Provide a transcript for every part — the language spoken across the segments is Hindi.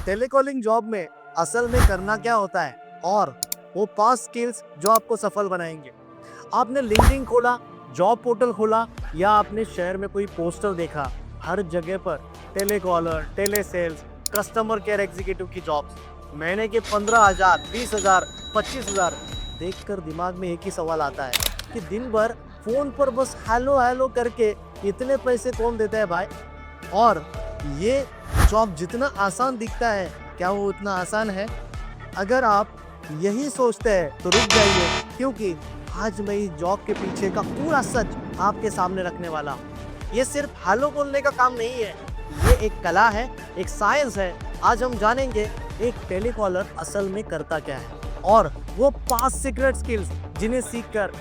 टेलीकॉलिंग जॉब में असल में करना क्या होता है और वो 5 स्किल्स जो आपको सफल बनाएंगे। आपने लिंक्डइन खोला, जॉब पोर्टल खोला या आपने शहर में कोई पोस्टर देखा, हर जगह पर telecaller, telesales, customer care executive की जॉब्स, महीने के 15,000, 20,000, 25,000। देखकर दिमाग में एक ही सवाल आता है कि दिन भर फोन पर बस हेलो हेलो करके इतने पैसे कौन देता है भाई? और ये जॉब जितना आसान दिखता है, क्या वो उतना आसान है? अगर आप यही सोचते हैं तो रुक जाइए, क्योंकि आज मैं इस जॉब के पीछे का पूरा सच आपके सामने रखने वाला हूँ। ये सिर्फ हेलो बोलने का काम नहीं है, ये एक कला है, एक साइंस है। आज हम जानेंगे एक टेलीकॉलर असल में करता क्या है और वो 5 सीक्रेट स्किल्स जिन्हें सीखकर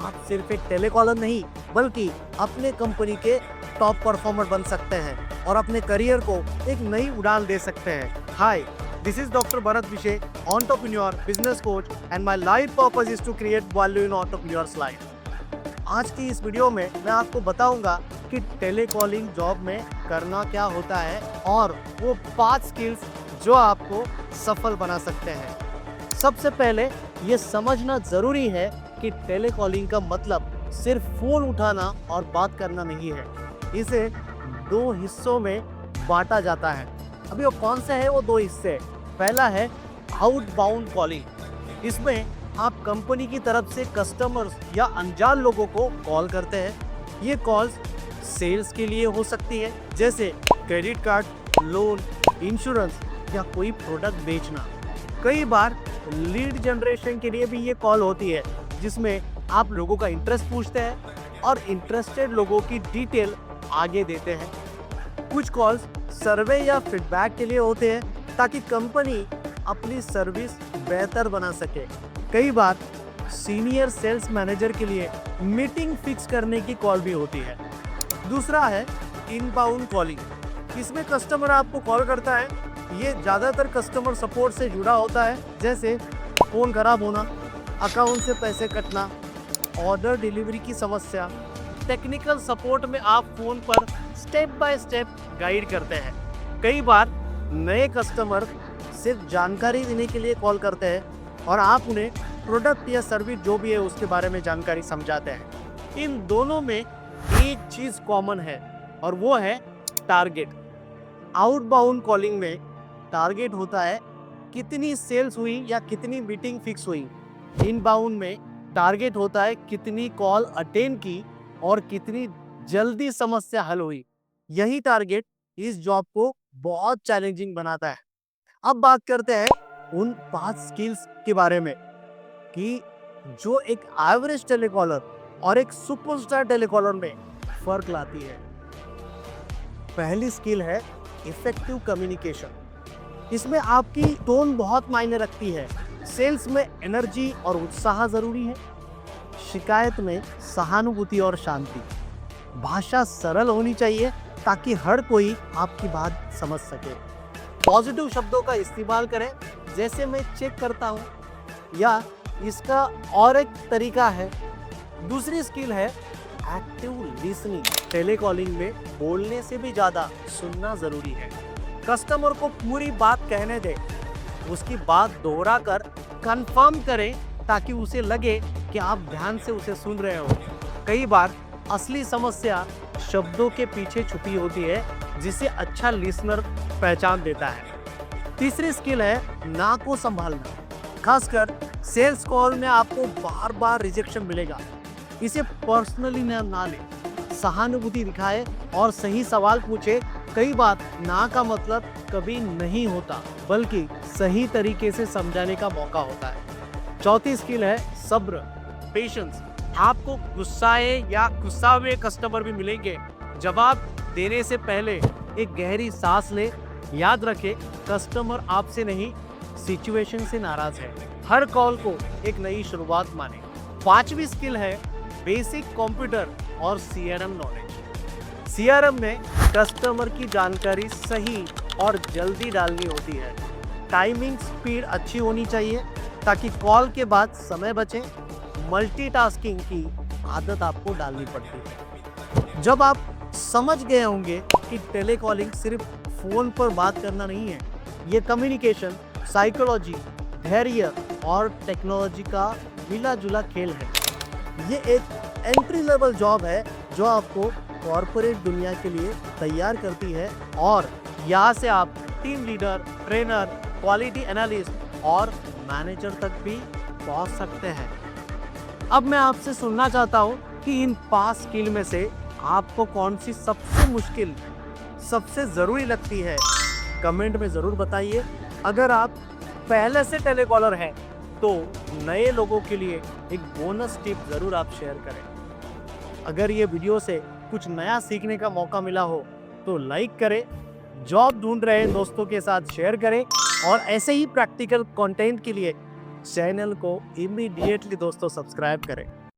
आप सिर्फ एक टेलीकॉलर नहीं बल्कि अपने कंपनी के टॉप परफॉर्मर बन सकते हैं और अपने करियर को एक नई उड़ान दे सकते हैं। Hi, this is doctor Bharat Vishe, entrepreneur, business coach and my life purpose is to create value in entrepreneurs life. आज की इस वीडियो में मैं आपको बताऊंगा कि टेलीकॉलिंग जॉब में करना क्या होता है और वो 5 स्किल्स जो आपको सफल बना सकते हैं। सबसे पहले ये समझना जरूरी है कि टेलीकॉलिंग का मतलब सिर्फ फोन उठाना और बात करना नहीं है। इसे 2 हिस्सों में बांटा जाता है। अभी वो कौन से हैं वो 2 हिस्से? पहला है आउटबाउंड कॉलिंग। इसमें आप कंपनी की तरफ से कस्टमर्स या अनजान लोगों को कॉल करते हैं। ये कॉल्स सेल्स के लिए हो सकती है, जैसे क्रेडिट कार्ड, लोन, इंश्योरेंस या कोई प्रोडक्ट बेचना। कई बार लीड जनरेशन के लिए भी ये कॉल होती है, जिसमें आप लोगों का इंटरेस्ट पूछते हैं और इंटरेस्टेड लोगों की डिटेल आगे देते हैं। कुछ कॉल्स सर्वे या फीडबैक के लिए होते हैं ताकि कंपनी अपनी सर्विस बेहतर बना सके। कई बार सीनियर सेल्स मैनेजर के लिए मीटिंग फिक्स करने की कॉल भी होती है। दूसरा है इनबाउंड कॉलिंग। इसमें कस्टमर आपको कॉल करता है। ये ज़्यादातर कस्टमर सपोर्ट से जुड़ा होता है, जैसे फ़ोन खराब होना, अकाउंट से पैसे कटना, ऑर्डर डिलीवरी की समस्या। टेक्निकल सपोर्ट में आप फ़ोन पर स्टेप बाय स्टेप गाइड करते हैं। कई बार नए कस्टमर सिर्फ जानकारी देने के लिए कॉल करते हैं और आप उन्हें प्रोडक्ट या सर्विस जो भी है उसके बारे में जानकारी समझाते हैं। इन दोनों में एक चीज़ कॉमन है और वो है टारगेट। आउटबाउंड कॉलिंग में टारगेट होता है कितनी सेल्स हुई या कितनी मीटिंग फिक्स हुई। इनबाउंड में टारगेट होता है कितनी कॉल अटेंड की और कितनी जल्दी समस्या हल हुई। यही टारगेट इस जॉब को बहुत चैलेंजिंग बनाता है। अब बात करते हैं उन 5 स्किल्स के बारे में कि जो एक एवरेज टेलीकॉलर और एक सुपरस्टार टेलीकॉलर में फर्क लाती है। पहली स्किल है इफेक्टिव कम्युनिकेशन। इसमें आपकी टोन बहुत मायने रखती है। सेल्स में एनर्जी और उत्साह जरूरी है, शिकायत में सहानुभूति और शांति। भाषा सरल होनी चाहिए ताकि हर कोई आपकी बात समझ सके। पॉजिटिव शब्दों का इस्तेमाल करें, जैसे मैं चेक करता हूँ, या इसका और एक तरीका है। दूसरी स्किल है एक्टिव लिसनिंग। टेलीकॉलिंग में बोलने से भी ज़्यादा सुनना ज़रूरी है। कस्टमर को पूरी बात कहने दें, उसकी बात दोहरा कर कंफर्म करें ताकि उसे लगे कि आप ध्यान से उसे सुन रहे हो। कई बार असली समस्या शब्दों के पीछे छुपी होती है, जिसे अच्छा लिसनर पहचान देता है। तीसरी स्किल है ना को संभालना। खासकर सेल्स कॉल में आपको बार बार रिजेक्शन मिलेगा। इसे पर्सनली ना ले, सहानुभूति दिखाए और सही सवाल पूछे। कई बार ना का मतलब कभी नहीं होता, बल्कि सही तरीके से समझाने का मौका होता है। चौथी स्किल है सब्र, पेशेंस। आपको गुस्साए या गुस्सा हुए कस्टमर भी मिलेंगे। जवाब देने से पहले एक गहरी सांस ले। याद रखें, कस्टमर आपसे नहीं, सिचुएशन से नाराज है। हर कॉल को एक नई शुरुआत माने। 5वीं स्किल है बेसिक कंप्यूटर और सीआरएम नॉलेज। सीआरएम में कस्टमर की जानकारी सही और जल्दी डालनी होती है। टाइमिंग स्पीड अच्छी होनी चाहिए ताकि कॉल के बाद समय बचे। मल्टीटास्किंग की आदत आपको डालनी पड़ती है। जब आप समझ गए होंगे कि टेलीकॉलिंग सिर्फ फोन पर बात करना नहीं है, ये कम्युनिकेशन, साइकोलॉजी, धैर्य और टेक्नोलॉजी का मिला जुला खेल है। ये एक एंट्री लेवल जॉब है जो आपको कॉरपोरेट दुनिया के लिए तैयार करती है और यहाँ से आप team leader, trainer, quality analyst और मैनेजर तक भी पहुँच सकते हैं। अब मैं आपसे सुनना चाहता हूँ कि इन 5 स्किल में से आपको कौन सी सबसे मुश्किल, सबसे ज़रूरी लगती है। कमेंट में ज़रूर बताइए। अगर आप पहले से टेलीकॉलर हैं तो नए लोगों के लिए एक बोनस टिप ज़रूर आप शेयर करें। अगर ये वीडियो से कुछ नया सीखने का मौका मिला हो तो लाइक करें, जॉब ढूंढ रहे दोस्तों के साथ शेयर करें और ऐसे ही प्रैक्टिकल कंटेंट के लिए चैनल को इमीडिएटली दोस्तों सब्सक्राइब करें।